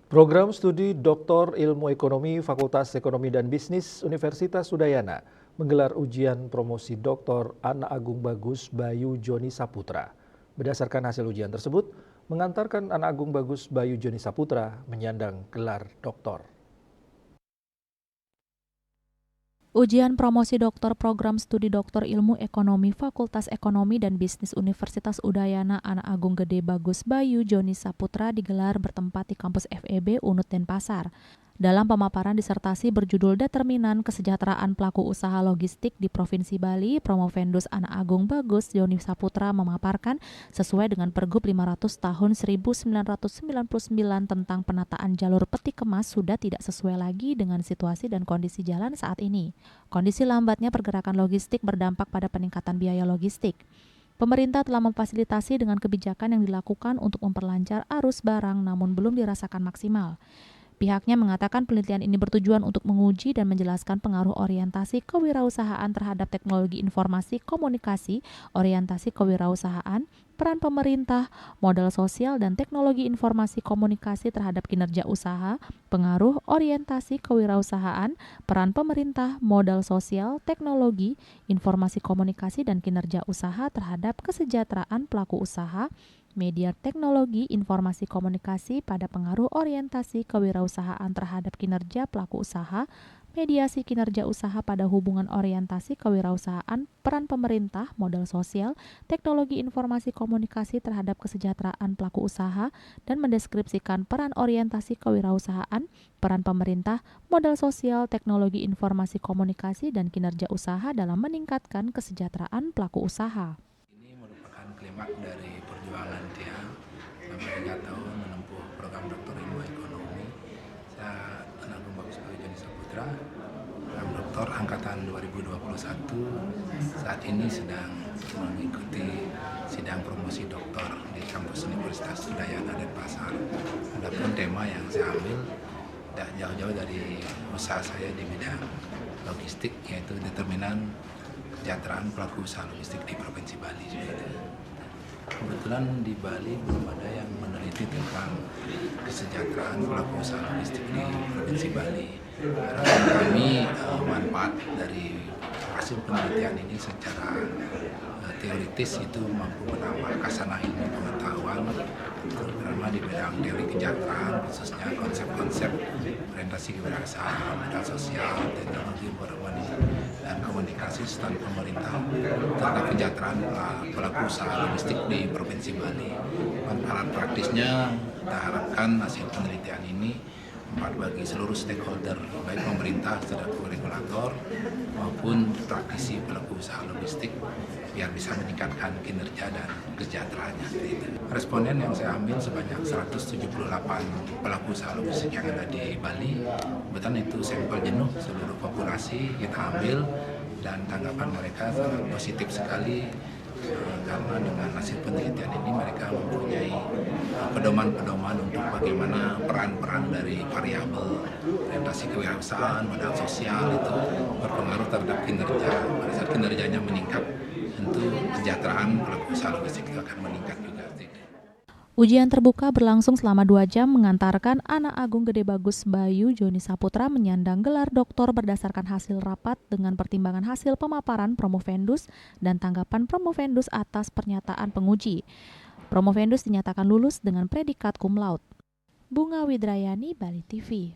Program Studi Doktor Ilmu Ekonomi Fakultas Ekonomi dan Bisnis Universitas Udayana menggelar ujian promosi Doktor Anak Agung Bagus Bayu Joni Saputra. Berdasarkan hasil ujian tersebut, mengantarkan Anak Agung Bagus Bayu Joni Saputra menyandang gelar doktor. Ujian promosi doktor program studi doktor ilmu ekonomi Fakultas Ekonomi dan Bisnis Universitas Udayana Anak Agung Gede Bagus Bayu Joni Saputra digelar bertempat di kampus FEB Unut Denpasar. Dalam pemaparan disertasi berjudul Determinan Kesejahteraan Pelaku Usaha Logistik di Provinsi Bali, Promovendus Anak Agung Bagus Joni Saputra memaparkan sesuai dengan Pergub 500 tahun 1999 tentang penataan jalur peti kemas sudah tidak sesuai lagi dengan situasi dan kondisi jalan saat ini. Kondisi lambatnya pergerakan logistik berdampak pada peningkatan biaya logistik. Pemerintah telah memfasilitasi dengan kebijakan yang dilakukan untuk memperlancar arus barang namun belum dirasakan maksimal. Pihaknya mengatakan penelitian ini bertujuan untuk menguji dan menjelaskan pengaruh orientasi kewirausahaan terhadap teknologi informasi komunikasi, orientasi kewirausahaan, peran pemerintah, modal sosial dan teknologi informasi komunikasi terhadap kinerja usaha, pengaruh orientasi kewirausahaan, peran pemerintah, modal sosial, teknologi, informasi komunikasi dan kinerja usaha terhadap kesejahteraan pelaku usaha, media teknologi informasi komunikasi pada pengaruh orientasi kewirausahaan terhadap kinerja pelaku usaha, mediasi kinerja usaha pada hubungan orientasi kewirausahaan, peran pemerintah, modal sosial, teknologi informasi komunikasi terhadap kesejahteraan pelaku usaha, dan mendeskripsikan peran orientasi kewirausahaan, peran pemerintah, modal sosial, teknologi informasi komunikasi, dan kinerja usaha dalam meningkatkan kesejahteraan pelaku usaha. Ini merupakan klimaks dari perjuangan dia selama 3 tahun menempuh program doktor ilmu ekonomi. Saya Anak Agung Bagus Bayu Joni Saputra, program doktor angkatan 2021. Saat ini sedang mengikuti sidang promosi doktor di kampus Universitas Udayana Denpasar. Adapun tema yang saya ambil tidak jauh-jauh dari usaha saya di bidang logistik, yaitu determinan kesejahteraan pelaku usaha logistik di Provinsi Bali. Kebetulan di Bali belum ada yang meneliti tentang kesejahteraan pelaku usaha logistik di Provinsi Bali. Harapan kami manfaat dari hasil penelitian ini secara teoritis itu mampu menambah kasanah ilmu pengetahuan, terutama di bidang teori kesejahteraan, khususnya konsep-konsep orientasi kewirausahaan, modal sosial, teknologi informasi dan komunikasi serta pemerintah tentang kesejahteraan pelaku usaha logistik di Provinsi Bali. Manfaat praktisnya kita harapkan hasil penelitian ini bagi seluruh stakeholder, baik pemerintah selaku regulator maupun praktisi pelaku usaha logistik, biar bisa meningkatkan kinerja dan kesejahteraannya. Responden yang saya ambil sebanyak 178 pelaku usaha logistik yang ada di Bali. Kebetulan itu sampel jenuh seluruh populasi kita ambil dan tanggapan mereka sangat positif sekali. Karena dengan hasil penelitian ini mereka mempunyai pedoman-pedoman untuk bagaimana peran-peran dari variabel orientasi kewirausahaan, modal sosial itu berpengaruh terhadap kinerja. Pada saat kinerjanya meningkat, tentu kesejahteraan pelaku usaha logistik itu akan meningkat juga. Ujian terbuka berlangsung selama 2 jam mengantarkan Anak Agung Gede Bagus Bayu Joni Saputra menyandang gelar doktor berdasarkan hasil rapat dengan pertimbangan hasil pemaparan Promovendus dan tanggapan Promovendus atas pernyataan penguji. Promovendus dinyatakan lulus dengan predikat cum laude. Bunga Widrayani, Bali TV.